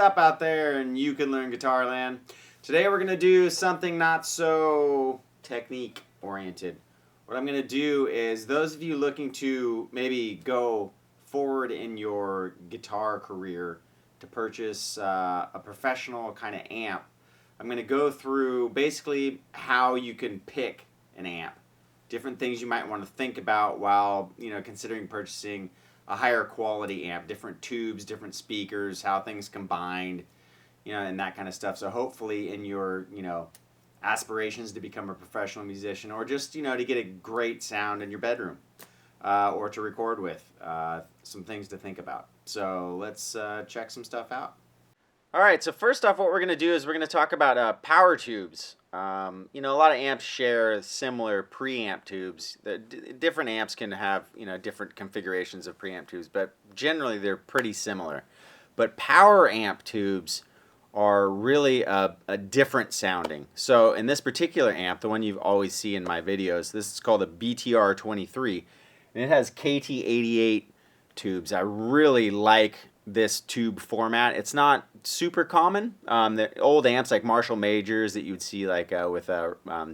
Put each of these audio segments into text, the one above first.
up out there and You Can Learn Guitar Land? Today we're going to do something not so technique oriented. What I'm going to do is, those of you looking to maybe go forward in your guitar career to purchase a professional kind of amp, I'm going to go through basically how you can pick an amp. Different things you might want to think about while considering purchasing a higher quality amp, different tubes, different speakers, how things combined, and that kind of stuff. So hopefully in your, aspirations to become a professional musician, or just, to get a great sound in your bedroom, or to record with, some things to think about. So let's check some stuff out. All right, so first off, what we're going to do is we're going to talk about power tubes. A lot of amps share similar preamp tubes. Different amps can have, different configurations of preamp tubes, but generally they're pretty similar. But power amp tubes are really a different sounding. So in this particular amp, the one you always see in my videos, this is called a BTR-23, and it has KT88 tubes. I really like this tube format. It's not super common. The old amps like Marshall Majors that you would see like with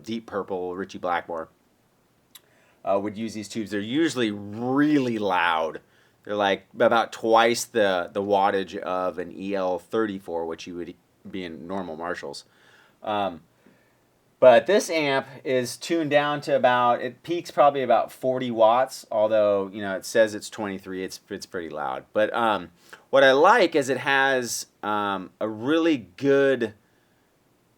Deep Purple, Ritchie Blackmore, would use these tubes. They're usually really loud. They're like about twice the wattage of an EL34, which you would be in normal Marshalls. But this amp is tuned down to it peaks probably about 40 watts, although, it says it's 23, it's pretty loud. But what I like is it has a really good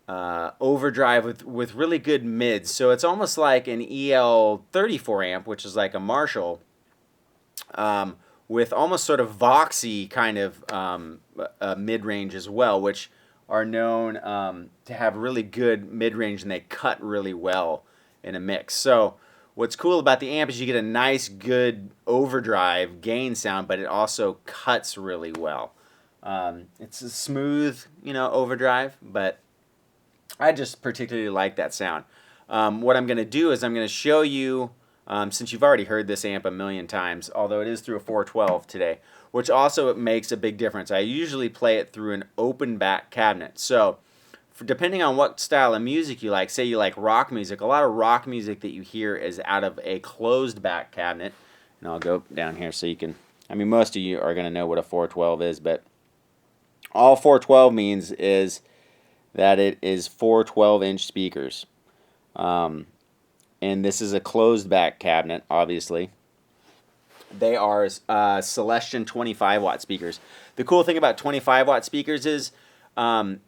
overdrive with really good mids. So it's almost like an EL34 amp, which is like a Marshall, with almost sort of Voxy kind of mid-range as well, which are known to have really good mid-range, and they cut really well in a mix. So what's cool about the amp is you get a nice, good overdrive gain sound, but it also cuts really well. It's a smooth, overdrive, but I just particularly like that sound. What I'm going to do is I'm going to show you, since you've already heard this amp a million times, although it is through a 412 today, which also makes a big difference. I usually play it through an open back cabinet. So depending on what style of music you like, say you like rock music, a lot of rock music that you hear is out of a closed back cabinet. And I'll go down here so you can, most of you are going to know what a 412 is, but all 412 means is that it is 4 12-inch speakers. And this is a closed back cabinet, obviously. They are Celestion 25-watt speakers. The cool thing about 25-watt speakers is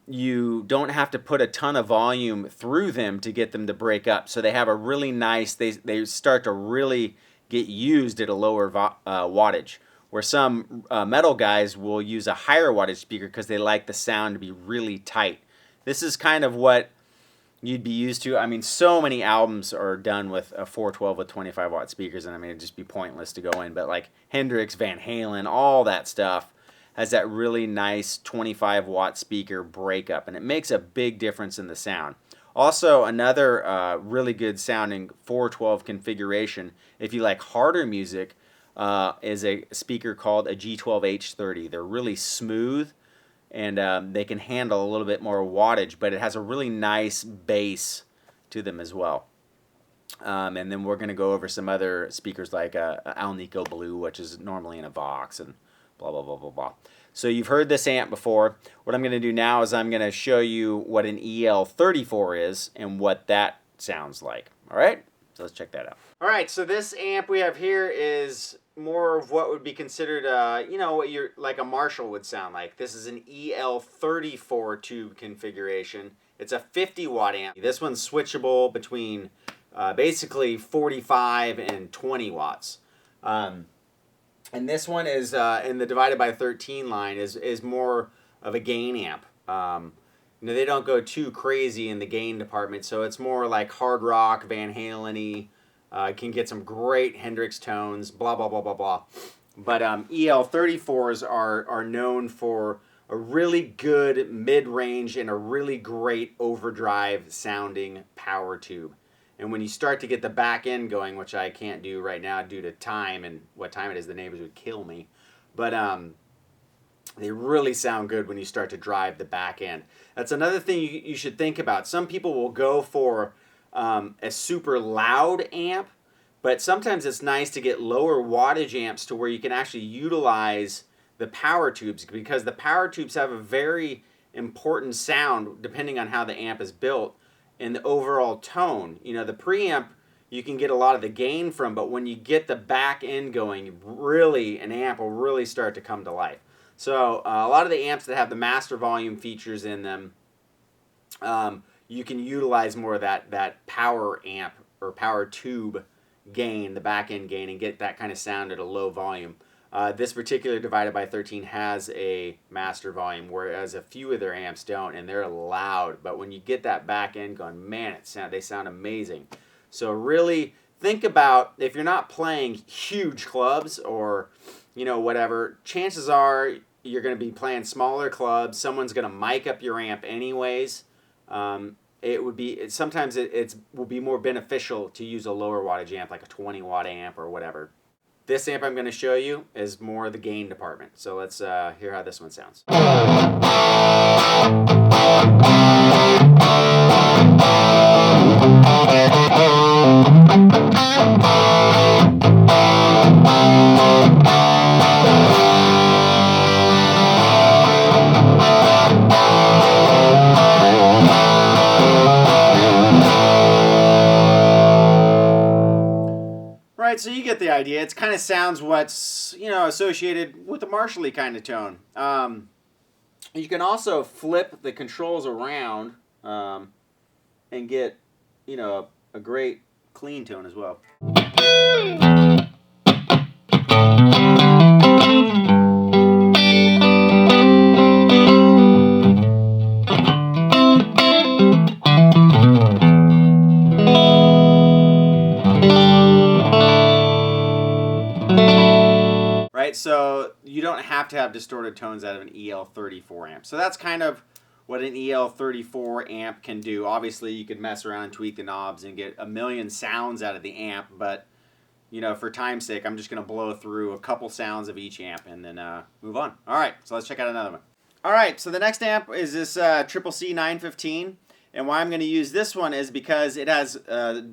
you don't have to put a ton of volume through them to get them to break up. So they have a really nice, they start to really get used at a lower wattage, where some metal guys will use a higher wattage speaker because they like the sound to be really tight. This is kind of what you'd be used to. So many albums are done with a 412 with 25-watt speakers, and it'd just be pointless to go in. But like Hendrix, Van Halen, all that stuff has that really nice 25-watt speaker breakup, and it makes a big difference in the sound. Also, another really good sounding 412 configuration, if you like harder music, is a speaker called a G12H30. They're really smooth, and they can handle a little bit more wattage, but it has a really nice bass to them as well. And then we're going to go over some other speakers like Alnico Blue, which is normally in a Vox, and blah, blah, blah, blah, blah. So you've heard this amp before. What I'm going to do now is I'm going to show you what an EL34 is and what that sounds like. All right? So let's check that out. All right, so this amp we have here is more of what would be considered, what like a Marshall would sound like. This is an EL34 tube configuration. It's a 50-watt amp. This one's switchable between basically 45 and 20 watts. And this one is, in the divided by 13 line, is more of a gain amp. They don't go too crazy in the gain department, so it's more like hard rock, Van Halen-y. Can get some great Hendrix tones, blah, blah, blah, blah, blah. But EL34s are known for a really good mid-range and a really great overdrive sounding power tube. And when you start to get the back end going, which I can't do right now due to time and what time it is, the neighbors would kill me. But They really sound good when you start to drive the back end. That's another thing you should think about. Some people will go for a super loud amp, but sometimes it's nice to get lower wattage amps to where you can actually utilize the power tubes, because the power tubes have a very important sound depending on how the amp is built and the overall tone. You know, the preamp you can get a lot of the gain from, but when you get the back end going, really an amp will really start to come to life. So a lot of the amps that have the master volume features in them, you can utilize more of that power amp or power tube gain, the back end gain, and get that kind of sound at a low volume. This particular Divided by 13 has a master volume, whereas a few of their amps don't, and they're loud. But when you get that back end going, man, they sound amazing. So really think about, if you're not playing huge clubs or whatever, chances are you're going to be playing smaller clubs. Someone's going to mic up your amp anyways. It will be more beneficial to use a lower wattage amp, like a 20 watt amp or whatever. This amp I'm going to show you is more the gain department. So let's hear how this one sounds. Right, so you get the idea. It kind of sounds what's associated with the Marshall-y kind of tone. You can also flip the controls around and get a great clean tone as well. Right, so you don't have to have distorted tones out of an EL34 amp. So that's kind of what an EL34 amp can do. Obviously, you could mess around and tweak the knobs and get a million sounds out of the amp, but for time's sake, I'm just going to blow through a couple sounds of each amp and then move on. All right, so let's check out another one. All right, so the next amp is this Triple C 915, and why I'm going to use this one is because it has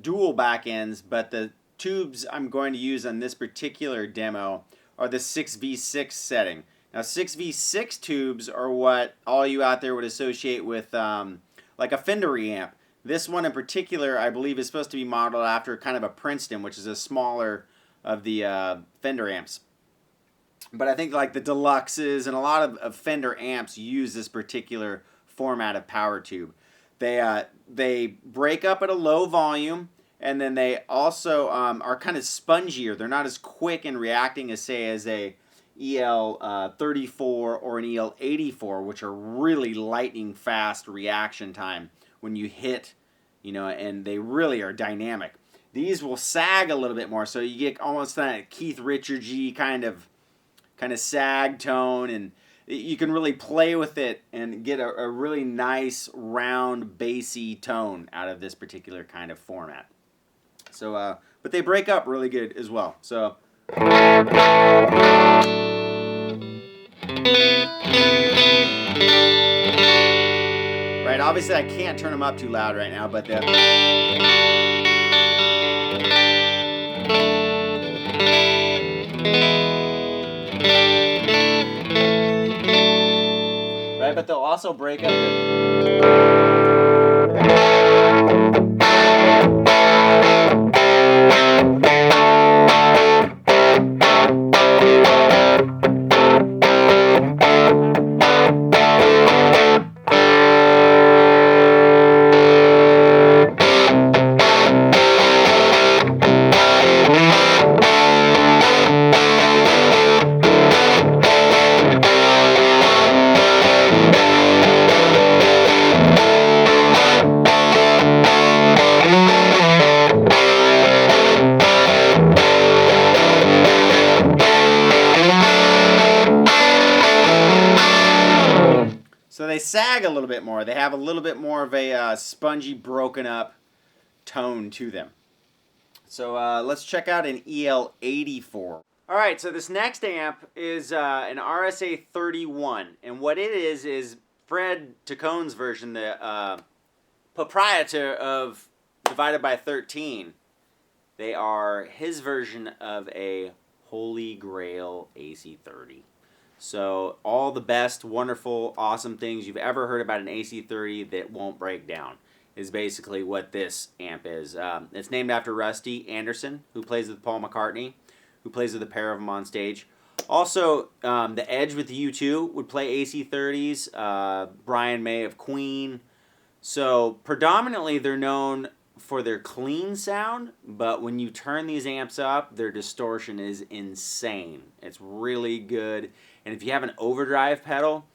dual back ends, but the tubes I'm going to use on this particular demo are the 6V6 setting. Now 6V6 tubes are what all you out there would associate with like a Fender amp. This one in particular, I believe, is supposed to be modeled after kind of a Princeton, which is a smaller of the Fender amps. But I think like the Deluxes and a lot of Fender amps use this particular format of power tube. They break up at a low volume, and then they also are kind of spongier. They're not as quick in reacting as, say, as a EL34 or an EL84, which are really lightning fast reaction time when you hit, and they really are dynamic. These will sag a little bit more, so you get almost that Keith Richards-y kind of sag tone, and you can really play with it and get a really nice round bassy tone out of this particular kind of format. So, but they break up really good as well. So. Right, obviously I can't turn them up too loud right now, but right, but they'll also break up. So they sag a little bit more. They have a little bit more of a spongy, broken up tone to them. So let's check out an EL84. All right, so this next amp is an RSA 31, and what it is Fred Tacone's version, the proprietor of Divided by 13. They are his version of a Holy Grail AC30. So all the best, wonderful, awesome things you've ever heard about an AC30 that won't break down is basically what this amp is. It's named after Rusty Anderson, who plays with Paul McCartney, who plays with a pair of them on stage. Also, The Edge with the U2 would play AC30s. Brian May of Queen. So predominantly they're known for their clean sound, but when you turn these amps up, their distortion is insane. It's really good. And if you have an overdrive pedal,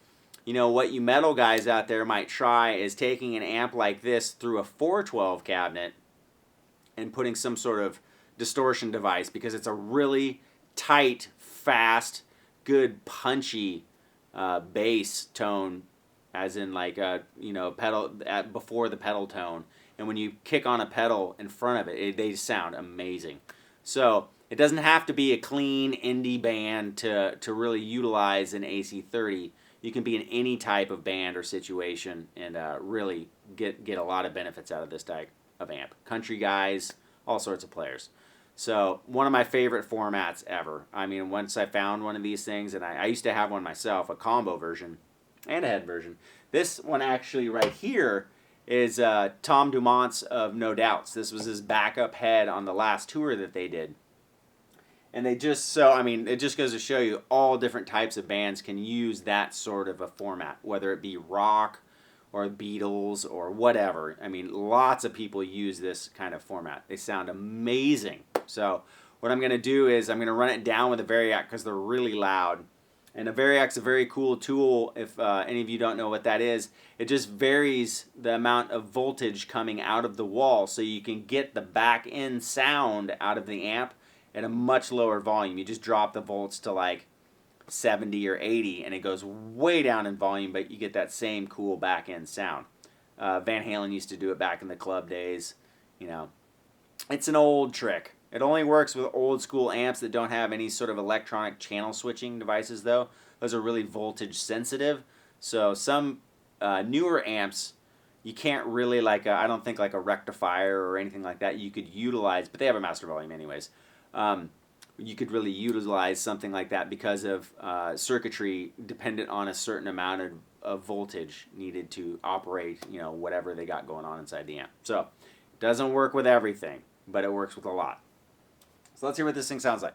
you know, what you metal guys out there might try is taking an amp like this through a 412 cabinet and putting some sort of distortion device, because it's a really tight, fast, good, punchy bass tone, as in like a, you know, pedal before the pedal tone. And when you kick on a pedal in front of it, they sound amazing. So it doesn't have to be a clean indie band to really utilize an AC30. You can be in any type of band or situation and really get a lot of benefits out of this type of amp. Country guys, all sorts of players. So one of my favorite formats ever. I mean, once I found one of these things, and I used to have one myself, a combo version and a head version. This one actually right here is Tom Dumont's of No Doubts. This was his backup head on the last tour that they did. And they just, so, I mean, it just goes to show you all different types of bands can use that sort of a format, whether it be rock or Beatles or whatever. I mean, lots of people use this kind of format. They sound amazing. So what I'm going to do is I'm going to run it down with a Variac because they're really loud. And a Variac's a very cool tool. If any of you don't know what that is, it just varies the amount of voltage coming out of the wall so you can get the back end sound out of the amp at a much lower volume. You just drop the volts to like 70 or 80 and it goes way down in volume, but you get that same cool back end sound. Van Halen used to do it back in the club days. You know, it's an old trick. It only works with old school amps that don't have any sort of electronic channel switching devices though. Those are really voltage sensitive. So some newer amps, you can't really like, I don't think like a rectifier or anything like that you could utilize, but they have a master volume anyways. You could really utilize something like that because of circuitry dependent on a certain amount of voltage needed to operate, you know, whatever they got going on inside the amp. So it doesn't work with everything, but it works with a lot. So let's hear what this thing sounds like.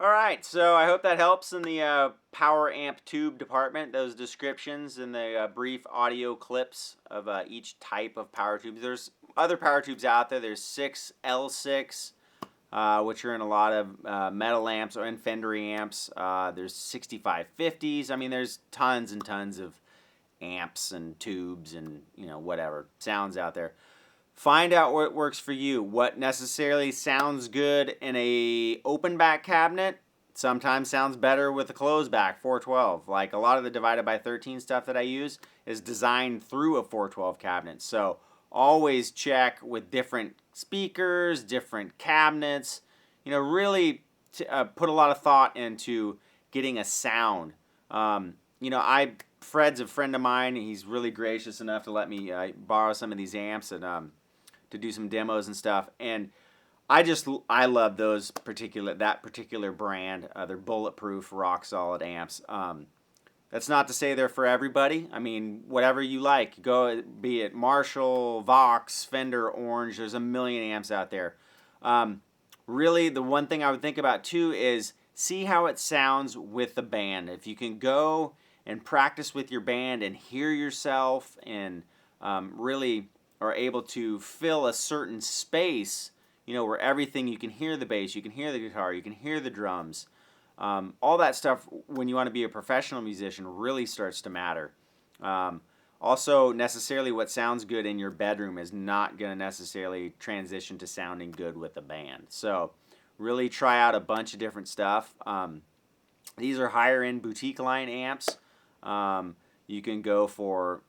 Alright, so I hope that helps in the power amp tube department. Those descriptions and the brief audio clips of each type of power tube. There's other power tubes out there. There's 6L6, which are in a lot of metal amps or in Fender amps. There's 6550s. I mean, there's tons and tons of amps and tubes and whatever sounds out there. Find out what works for you. What necessarily sounds good in a open back cabinet sometimes sounds better with a closed back 412. Like a lot of the divided by 13 stuff that I use is designed through a 412 cabinet. So always check with different speakers, different cabinets. Really put a lot of thought into getting a sound. Fred's a friend of mine. He's really gracious enough to let me borrow some of these amps and to do some demos and stuff. And I love that particular brand. They're bulletproof, rock solid amps. That's not to say they're for everybody. I mean, whatever you like, go, be it Marshall, Vox, Fender, Orange. There's a million amps out there. Really, the one thing I would think about too is see how it sounds with the band. If you can go and practice with your band and hear yourself and really are able to fill a certain space, where everything, you can hear the bass, you can hear the guitar, you can hear the drums. All that stuff, when you want to be a professional musician, really starts to matter. Also, necessarily what sounds good in your bedroom is not going to necessarily transition to sounding good with a band. So really try out a bunch of different stuff. These are higher end boutique line amps. You can go for,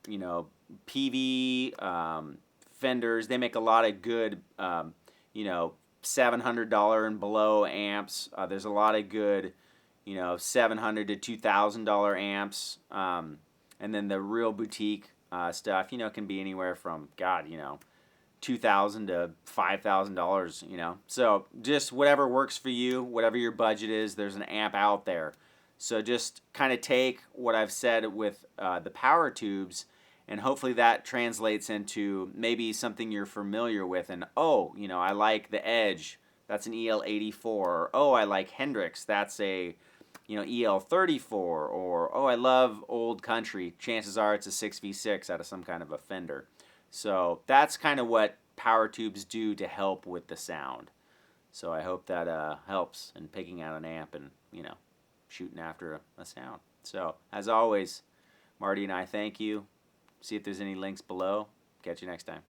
PV, Fenders. They make a lot of good, $700 and below amps. There's a lot of good, $700 to $2,000 amps. And then the real boutique stuff, can be anywhere from, $2,000 to $5,000, So just whatever works for you, whatever your budget is, there's an amp out there. So just kind of take what I've said with the power tubes, and hopefully that translates into maybe something you're familiar with. And I like the Edge. That's an EL84. Or I like Hendrix. That's a EL34. Or I love old country. Chances are it's a 6V6 out of some kind of a Fender. So that's kind of what power tubes do to help with the sound. So I hope that helps in picking out an amp and shooting after a sound. So, as always, Marty and I thank you. See if there's any links below. Catch you next time.